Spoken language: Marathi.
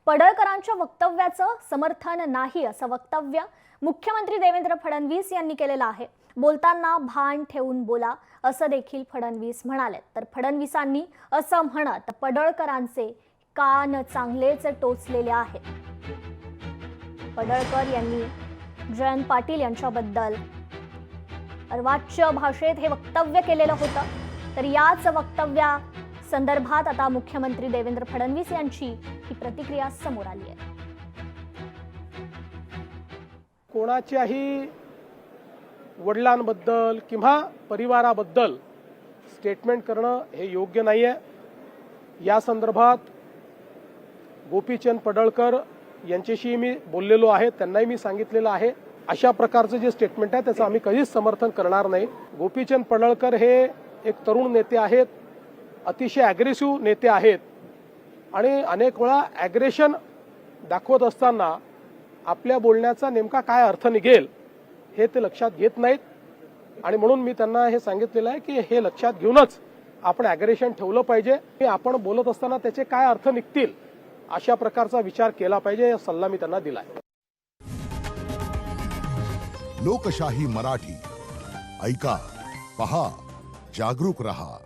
पडळकरांच्या वक्तव्याचं समर्थन नाही असं वक्तव्य मुख्यमंत्री देवेंद्र फडणवीस यांनी केलेलं आहे। बोलताना भान ठेवून बोला असं देखील फडणवीस म्हणाले। तर फडणवीसांनी असं म्हणत पडळकरांचे कान चांगलेच टोचलेले आहेत। पडळकर यांनी जयंत पाटील यांच्याबद्दल अर्वाच्य भाषेत हे वक्तव्य केलेलं होतं। तर याच वक्तव्या संदर्भात आता मुख्यमंत्री देवेंद्र फडणवीस यांची ही प्रतिक्रिया समोर आली आहे। कोणाच्याही वडिलांबद्दल किंवा परिवाराबद्दल स्टेटमेंट करणं हे योग्य नाही आहे। या संदर्भात गोपीचंद पडळकर यांच्याशी मी बोललेलो आहे, त्यांनाही मी सांगितलेलं आहे अशा प्रकारचं जे स्टेटमेंट आहे त्याचं आम्ही कधीच समर्थन करणार नाही। गोपीचंद पडळकर हे एक तरुण नेते आहेत, अतिशय ॲग्रेसिव्ह नेते आहेत आणि अनेक वेळा ॲग्रेशन दाखवत असताना आपल्या बोलण्याचा नेमका काय अर्थ निघेल हे ते लक्षात घेत नाहीत आणि म्हणून मी त्यांना हे सांगितलेलं आहे की हे लक्षात घेऊनच आपण ॲग्रेशन ठेवलं पाहिजे। आपण बोलत असताना त्याचे काय अर्थ निघतील अशा प्रकारचा विचार केला पाहिजे, हा सल्ला मी त्यांना दिलाय। लोकशाही मराठी ऐका, पहा, जागरूक रहा।